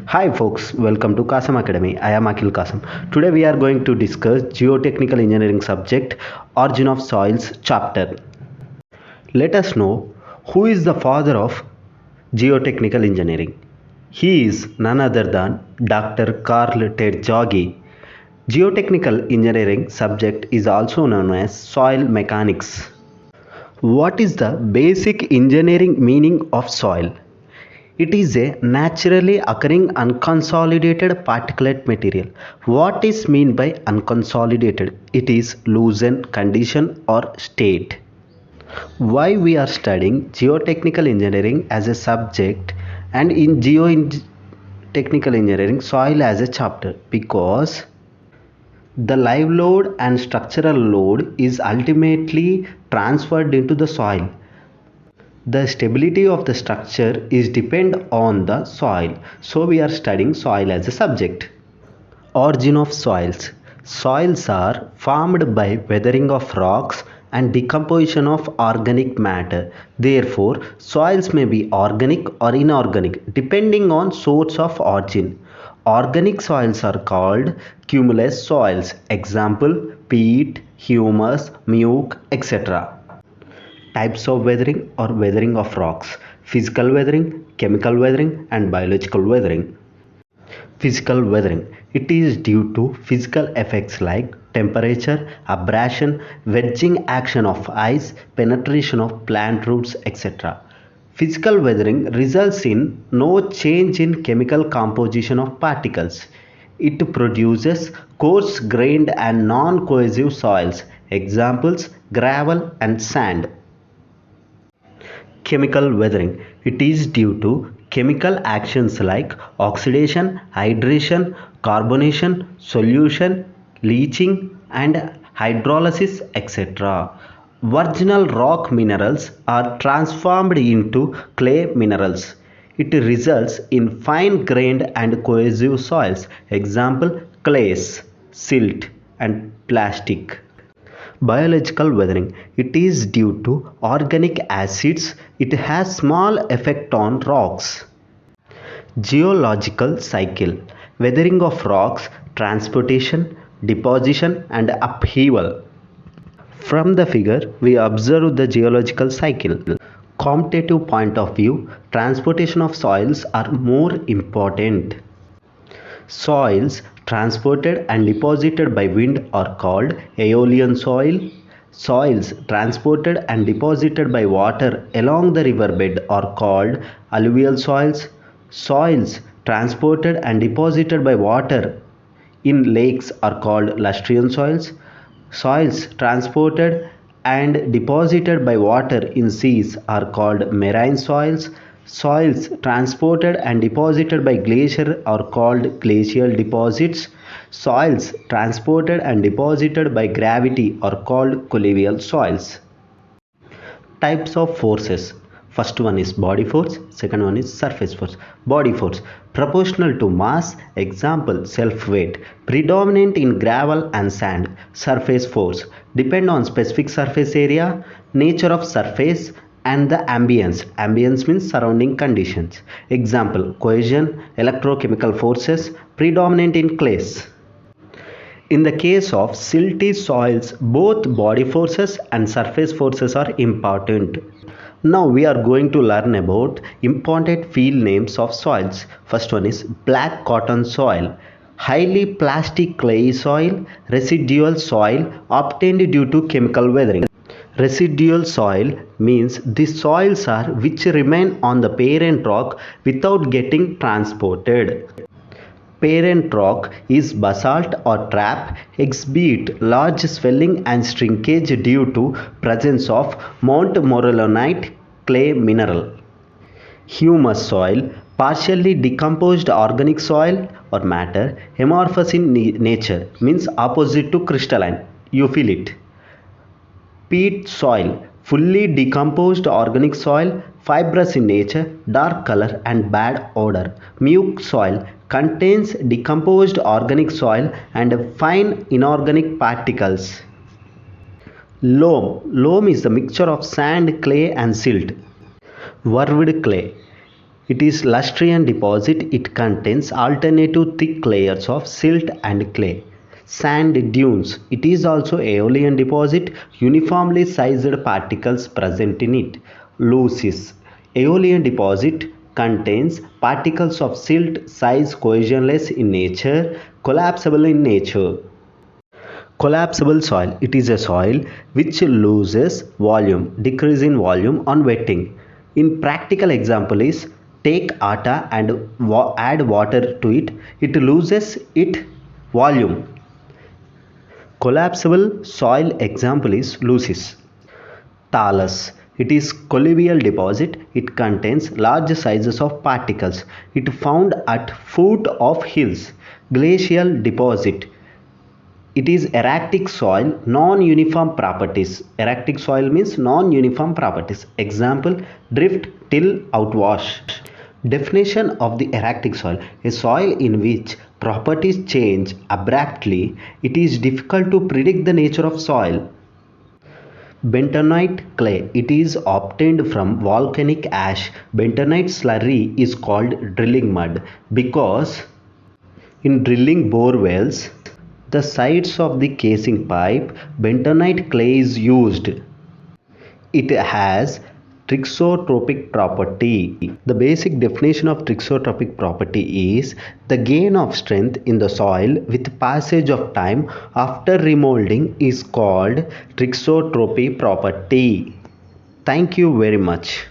Hi folks, welcome to Kasam Academy. I am Akil Kasam. Today we are going to discuss geotechnical engineering subject Origin of Soils chapter. Let us know who is the father of geotechnical engineering. He is none other than Dr. Carl Terjagi. Geotechnical engineering subject is also known as soil mechanics. What is the basic engineering meaning of soil? It is a naturally occurring unconsolidated particulate material. What is meant by unconsolidated? It is loosened condition or state. Why we are studying geotechnical engineering as a subject and in geotechnical engineering soil as a chapter? Because the live load and structural load is ultimately transferred into the soil. The stability of the structure is depend on the soil. So we are studying soil as a subject. Origin of soils. Soils are formed by weathering of rocks and decomposition of organic matter. Therefore, soils may be organic or inorganic depending on source of origin. Organic soils are called cumulus soils. Example: peat, humus, muck, etc. Types of weathering or weathering of rocks: physical weathering, chemical weathering, and biological weathering. Physical weathering. It is due to physical effects like temperature, abrasion, wedging action of ice, penetration of plant roots, etc. Physical weathering results in no change in chemical composition of particles. It produces coarse grained and non-cohesive soils. Examples: gravel and sand. Chemical weathering. It is due to chemical actions like oxidation, hydration, carbonation, solution, leaching, and hydrolysis, etc. Virginal rock minerals are transformed into clay minerals. It results in fine grained and cohesive soils. Example: clays, silt, and plastic. Biological weathering. It is due to organic acids. It has small effect on rocks. Geological cycle. Weathering of rocks, transportation, deposition, and upheaval. From the figure, we observe the geological cycle. Competitive point of view, transportation of soils are more important. Soils transported and deposited by wind are called aeolian soil. Soils transported and deposited by water along the riverbed are called alluvial soils. Soils transported and deposited by water in lakes are called lastrusian soils. Soils transported and deposited by water in seas are called marine soils. Soils transported and deposited by glacier are called glacial deposits. Soils transported and deposited by gravity are called colluvial soils. Types of forces. First one is body force, second one is surface force. Body force proportional to mass. Example: self weight, predominant in gravel and sand. Surface force depend on specific surface area, nature of surface, and the ambience. Ambience means surrounding conditions. Example: cohesion, electrochemical forces, predominant in clays. In the case of silty soils, both body forces and surface forces are important. Now we are going to learn about important field names of soils. First one is black cotton soil, highly plastic clay soil, residual soil obtained due to chemical weathering. Residual soil means the soils are which remain on the parent rock without getting transported. Parent rock is basalt or trap, exhibit large swelling and shrinkage due to presence of montmorillonite clay mineral. Humus soil, partially decomposed organic soil or matter, amorphous in nature, means opposite to crystalline. You feel it. Peat soil, fully decomposed organic soil, fibrous in nature, dark color and bad odor. Muck soil contains decomposed organic soil and fine inorganic particles. Loam is the mixture of sand, clay and silt. Verved clay. It is Lustrian deposit. It contains alternative thick layers of silt and clay. Sand dunes. It is also Aeolian deposit. Uniformly sized particles present in it. Loess. Aeolian deposit contains particles of silt, size cohesionless in nature, collapsible in nature. Collapsible soil. It is a soil which loses volume, decrease in volume on wetting. In practical example is take atta and add water to it. It loses its volume. Collapsible soil example is loess. Talus. It is colluvial deposit. It contains large sizes of particles. It found at foot of hills. Glacial deposit. It is erratic soil, non-uniform properties. Erratic soil means non-uniform properties. Example, drift till outwash. Definition of the erratic soil: a soil in which properties change abruptly. It is difficult to predict the nature of soil. Bentonite clay. It is obtained from volcanic ash. Bentonite slurry is called drilling mud because in drilling bore wells, the sides of the casing pipe, bentonite clay is used. It has thixotropic property. The basic definition of thixotropic property is the gain of strength in the soil with passage of time after remolding is called thixotropy property. Thank you very much.